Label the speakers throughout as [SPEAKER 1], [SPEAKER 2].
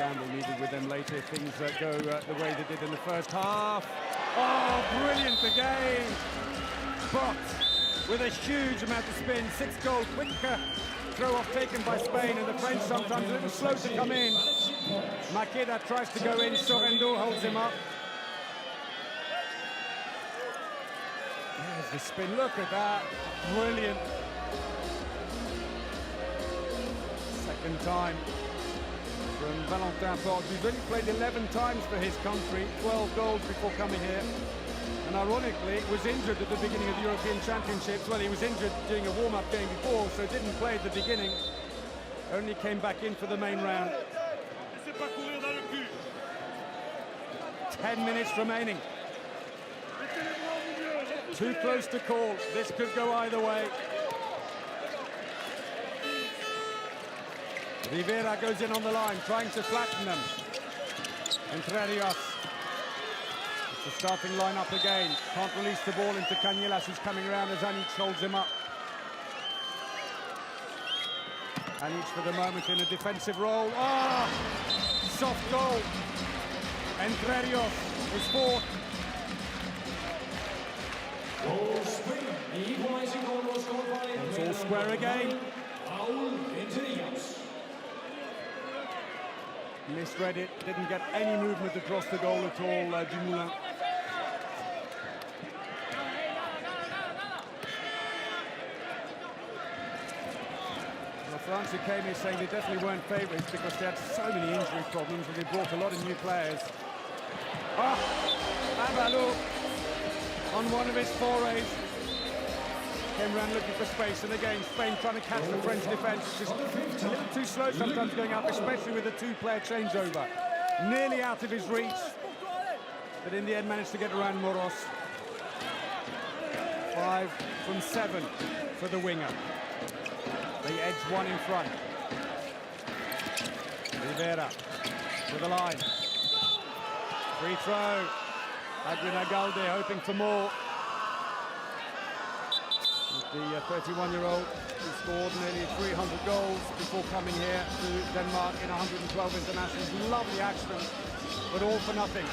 [SPEAKER 1] gamble needed with them later if things go the way they did in the first half. Oh, brilliant again! But with a huge amount of spin, 6-goal, quick throw-off taken by Spain, and the French sometimes a little slow to come in. Kieta tries to go in, Sorrento holds him up. There's the spin, look at that, brilliant. Second time from Valentin Arpad, who's only played 11 times for his country, 12 goals before coming here. And ironically, was injured at the beginning of the European Championships. Well, he was injured during a warm-up game before, so didn't play at the beginning. Only came back in for the main round. 10 minutes remaining. Too close to call. This could go either way. Rivera goes in on the line, trying to flatten them. Entrerios. The starting lineup again. Can't release the ball into Canellas, who's coming around as Anic holds him up. Anic for the moment in a defensive role. Ah! Soft goal. Entrerios is fourth. It's all square again. Misread it, didn't get any movement across the goal at all, Dumoulin. Well, France who came here saying they definitely weren't favourites because they had so many injury problems and they brought a lot of new players. Ah! Abalo on one of his forays. Came around looking for space, and again Spain trying to catch the French defence. Just a little too slow sometimes going up, especially with the two-player changeover. Nearly out of his reach, but in the end managed to get around Moros. 5 from 7 for the winger. They edge one in front. Rivera to the line. Free throw. Aguinagalde hoping for more. The 31-year-old who scored nearly 300 goals before coming here to Denmark in 112 internationals. Lovely action, but all for nothing.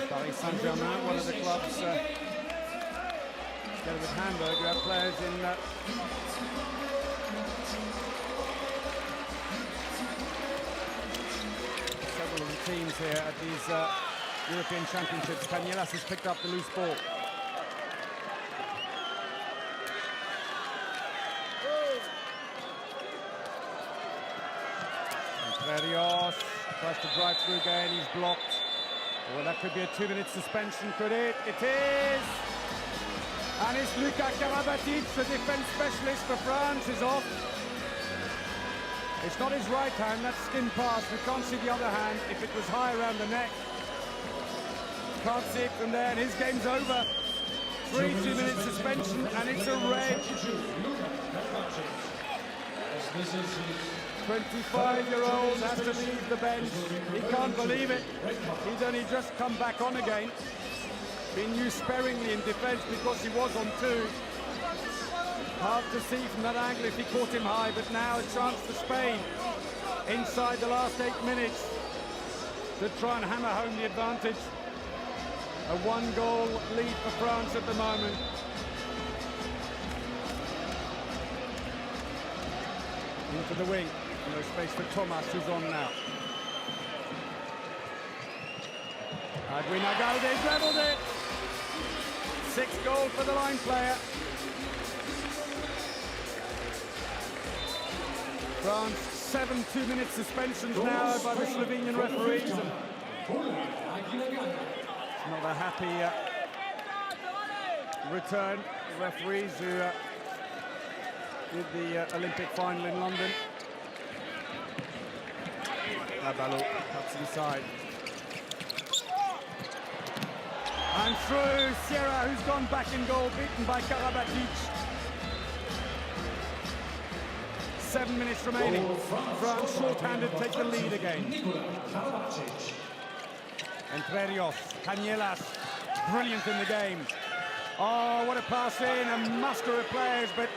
[SPEAKER 1] Paris Saint-Germain, one of the clubs, together with Hamburg, who have players in several of the teams here at these European Championships. Canellas has picked up the loose ball. Entrerios tries to drive through again, he's blocked. Well, that could be a 2-minute suspension, could it? It is! And it's Luka Karabatic, the defense specialist for France, is off. It's not his right hand, that's skin pass. We can't see the other hand. If it was high around the neck, can't see it from there, and his game's over. 2-minute suspension, and it's a red. 25-year-old has to leave the bench. He can't believe it. He's only just come back on again. Been used sparingly in defense because he was on 2. Hard to see from that angle if he caught him high, but now a chance for Spain inside the last 8 minutes to try and hammer home the advantage. A 1-goal lead for France at the moment. Into the wing, no space for Thomas, who's on now. Aguinagalde dribbled it. 6 goals for the line player. France, 7 2-minute suspensions now by the Slovenian referees. Not a happy return. The referees who did the Olympic final in London. Abalo cuts inside. And through Sierra, who's gone back in goal, beaten by Karabatic. 7 minutes remaining. France short-handed take the lead again. Entrerios, Canellas, brilliant in the game. Oh, what a pass in, a muster of players, but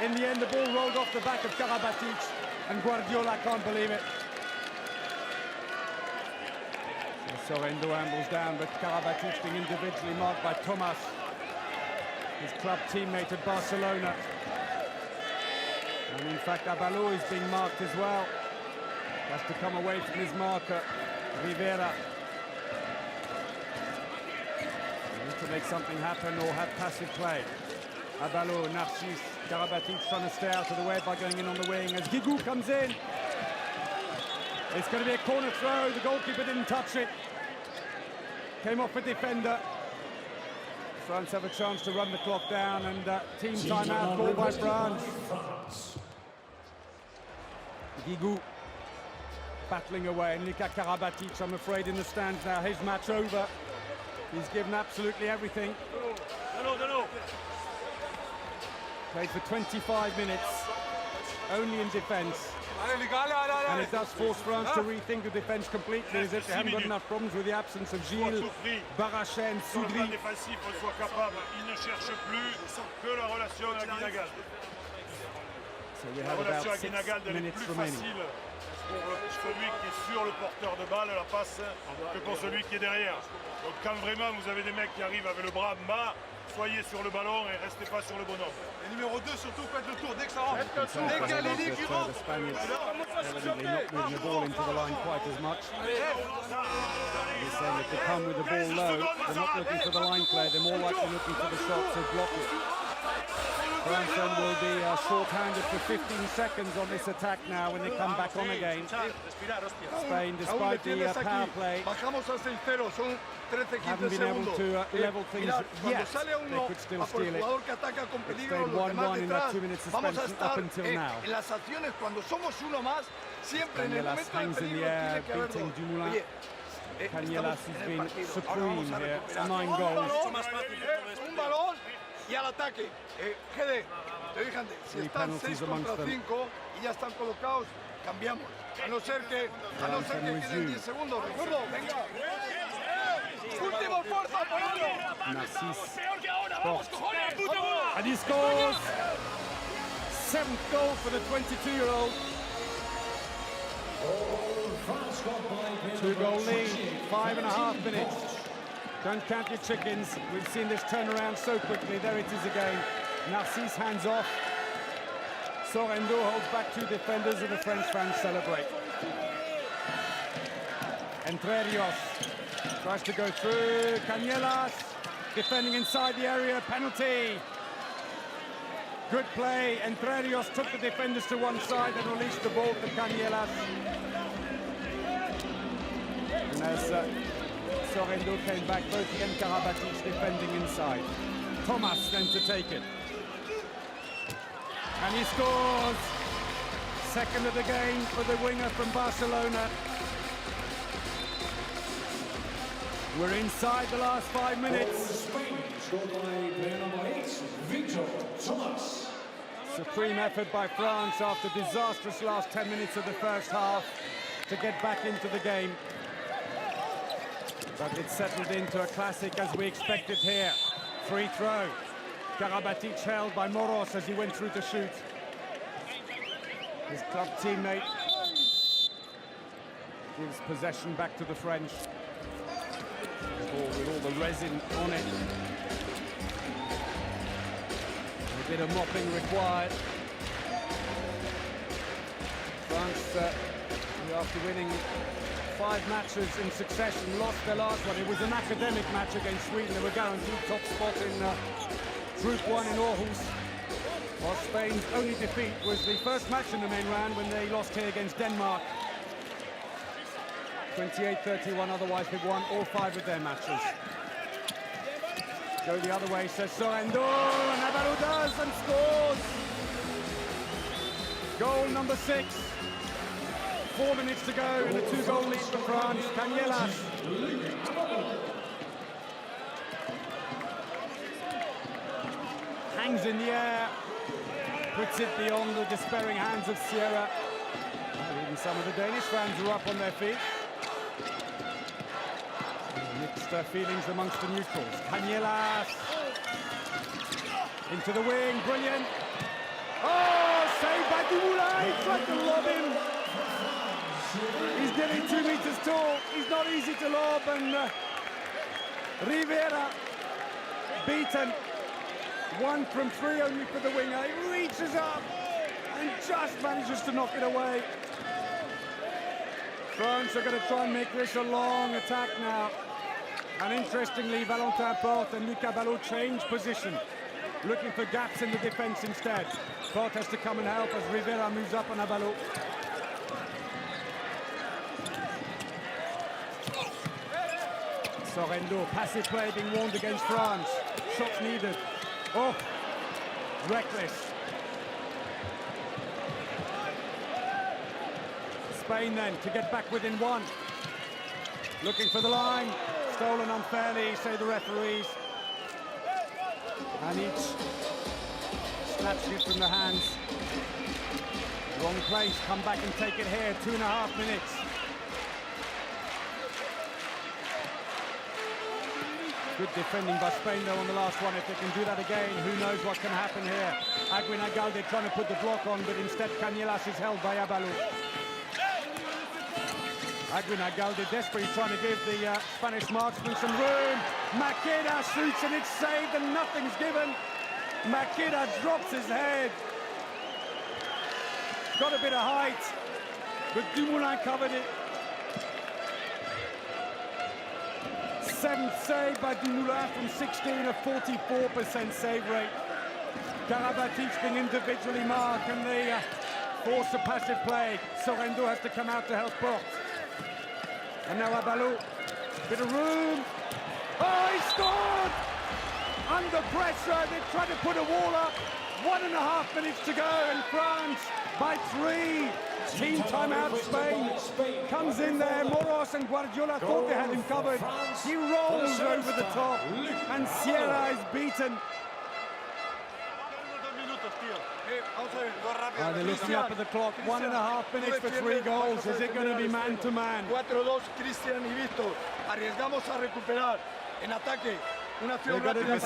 [SPEAKER 1] in the end the ball rolled off the back of Karabatic, and Guardiola can't believe it. So Sorrento ambles down, but Karabatic being individually marked by Thomas, his club teammate at Barcelona. And in fact Abalo is being marked as well. Has to come away from his marker, Rivera. To make something happen or have passive play. Abalo, Narcisse, Karabatic trying to stay out of the way by going in on the wing as Gudjon comes in. It's going to be a corner throw. The goalkeeper didn't touch it. Came off a defender. France have a chance to run the clock down, and team timeout called by France. Gudjon battling away, and Luka Karabatic, I'm afraid, in the stands now. His match over. He's given absolutely everything. Played for 25 minutes, only in defence. And it does force France to rethink the defence completely, as if they haven't got enough problems with the absence of Gilles, Barachen, Soudry. So we have about 6 minutes remaining.
[SPEAKER 2] Pour celui qui est sur le porteur de balle, la passe, que pour celui qui est derrière. Donc quand vraiment vous avez des mecs qui arrivent avec le bras bas, soyez sur le ballon et restez pas sur le bonhomme.
[SPEAKER 3] Et numéro 2, surtout faites le tour dès que ça rentre.
[SPEAKER 1] Dès qu'il y a les lignes qui rentrent. The Spaniards evidently not moving the ball into the line quite as much. He's saying if they come with the ball low, they're not looking for the line play, they're more likely looking for the shot, so block it. France will be short-handed for 15 seconds on this attack now when they come back on again. Spain, despite the power play, haven't been able to level things yet. They could still steal it. It stayed 1-1 in that 2 minute suspension up until now. Canellas hangs in the air, beating Dumoulin. Canellas has been supreme here, 9 goals.
[SPEAKER 3] Y al ataque, GD, te dije antes, si están 6 contra 5 y ya están colocados, cambiamos. A no ser que queden 10 segundos, recuerdo, venga. Último esfuerzo, Pablo.
[SPEAKER 1] Narcisse Porte. And he scores! 7th goal for the 22-year-old. 2-goal lead, 5.5 minutes. Don't count your chickens. We've seen this turn around so quickly. There it is again. Narcisse hands off. Sorrento holds back 2 defenders, and the French fans celebrate. Entre Rios tries to go through. Canellas defending inside the area. Penalty. Good play. Entre Rios took the defenders to one side and released the ball to Canellas. And as Sorrento came back, both again Karabatic defending inside. Thomas then to take it. And he scores! Second of the game for the winger from Barcelona. We're inside the last 5 minutes. Supreme effort by France after disastrous last 10 minutes of the first half to get back into the game. But it's settled into a classic as we expected here. Free throw. Karabatic held by Moros as he went through to shoot. His club teammate gives possession back to the French. The ball with all the resin on it. A bit of mopping required. France, after winning 5 matches in succession, lost their last one. It was an academic match against Sweden. They were guaranteed top spot in Group 1 in Aarhus. While Spain's only defeat was the first match in the main round when they lost here against Denmark. 28-31, otherwise they've won all 5 of their matches. Go the other way, says Sorrento, and Abalo does and scores! Goal number 6. 4 minutes to go in a 2-goal lead for France. Canellas. Hangs in the air. Puts it beyond the despairing hands of Sierra. Even some of the Danish fans are up on their feet. Mixed feelings amongst the neutrals. Canellas into the wing, brilliant. Oh, saved by Dumoulin. He tried to lob him. He's nearly 2 meters tall. He's not easy to lob, and Rivera beaten. 1 from 3 only for the winger. He reaches up and just manages to knock it away. France are going to try and make this a long attack now. And interestingly, Valentin Porte and Luka Abalo change position, looking for gaps in the defense instead. Porte has to come and help as Rivera moves up on Abalo. Sorrento, passive play being warned against France. Shots needed. Oh, reckless. Spain then to get back within 1. Looking for the line. Stolen unfairly, say the referees. And each snatched it from the hands. Wrong place, come back and take it here. 2.5 minutes. Good defending by Spain though on the last one. If they can do that again, who knows what can happen here. Aguinaldo trying to put the block on, but instead Canellas is held by Abalo. Aguinaldo desperately trying to give the Spanish marksman some room. Makeda shoots and it's saved and nothing's given. Makeda drops his head. Got a bit of height, but Dumoulin covered it. 7th save by Dumoulin from 16, a 44% save rate. Karabatic being individually marked and they force a passive play. Sorrento has to come out to help Porte. And now Abalo, bit of room. Oh, he scored! Under pressure, they try to put a wall up. 1.5 minutes to go, and France by 3. Team timeout, Spain comes in there. Moros and Guardiola thought they had him covered. He rolls over the top, and Sierra is beaten. And they're looking up at the clock. 1.5 minutes for 3 goals. Is it going to be man-to-man?
[SPEAKER 3] 4-2, Cristian y Víctor. Arriesgamos a recuperar en ataque. Una acción rápida.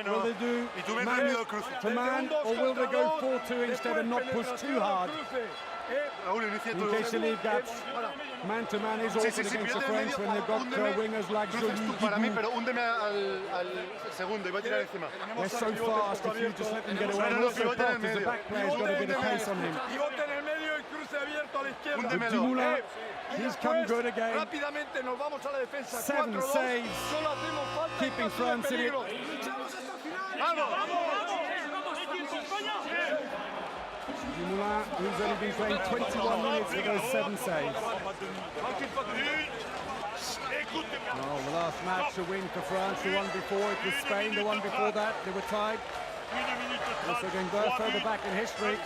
[SPEAKER 1] Will they do man-to-man, or will they go 4-2 instead and not push too hard? In case you leave gaps, man-to-man is awful against the French when they've got wingers like Jolie. They're so fast, if you just let them get away. And also Porte, as the back player's got a bit of pace on him. But Dumoulin, he's come good again. 7 saves, keeping France in it. Dumoulin, who's only been playing 21 minutes with those 7 saves. Oh, the last match, a win for France. The one before, it was Spain. The one before that, they were tied. Also going further back in history.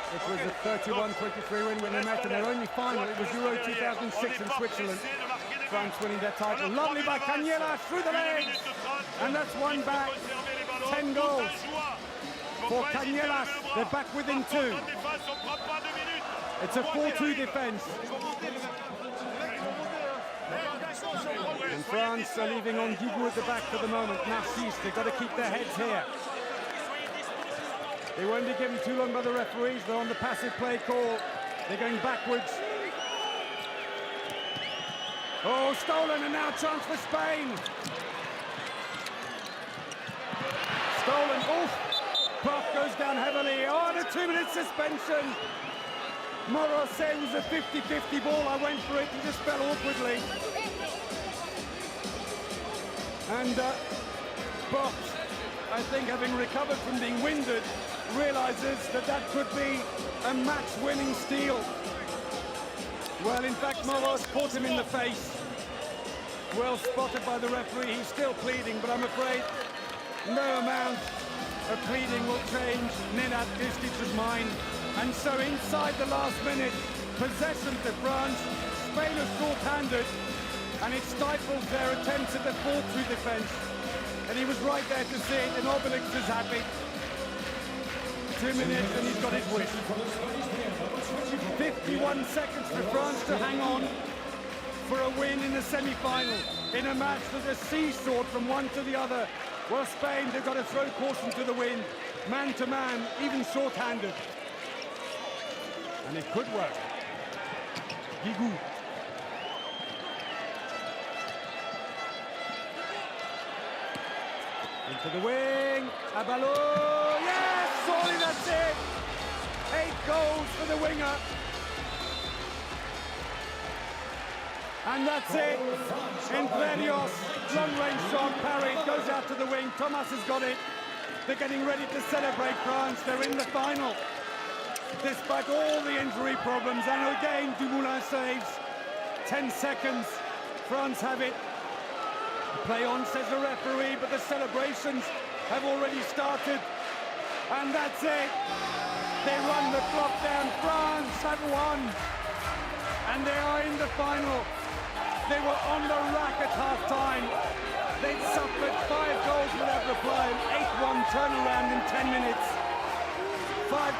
[SPEAKER 1] It was a 31-23 win when they met in their only final. It was Euro 2006 in Switzerland. France winning their title. Lovely by Canellas through the legs. And that's one back. 10 goals for Canellas. They're back within 2. It's a 4-2 defense. And France are leaving on Guigou at the back for the moment. Narcisse, they've got to keep their heads here. They won't be given too long by the referees. They're on the passive play call. They're going backwards. Oh, stolen, and now chance for Spain. Stolen, oof. Puff goes down heavily. Oh, and a 2-minute suspension. Moros said it was a 50-50 ball. I went for it, he just fell awkwardly. And Puff, I think, having recovered from being winded, realizes that that could be a match-winning steal. Well, in fact, Moros caught him in the face. Well spotted by the referee. He's still pleading, but I'm afraid no amount of pleading will change Nenad Kristic's mind. And so inside the last minute, possession to France. Spain are short-handed, and it stifles their attempts at the 4-2 defense. And he was right there to see it, and Obelix is happy. 2 minutes and he's got his wish. 51 seconds for France to hang on. for a win in the semi-final in a match that has seesawed from one to the other. Well, Spain, they've got to throw caution to the wind, man to man, even short-handed. And it could work. Gudjon. Into the wing, Abalo, yes, surely that's it. 8 goals for the winger. And that's it. Entredios, long-range shot, parried, goes out to the wing. Thomas has got it. They're getting ready to celebrate France. They're in the final. Despite all the injury problems, and again, Dumoulin saves. 10 seconds, France have it. Play on, says the referee, but the celebrations have already started. And that's it. They run the clock down. France have won. And they are in the final. They were on the rack at half-time. They'd suffered 5 goals without reply, an 8-1 turnaround in 10 minutes. 5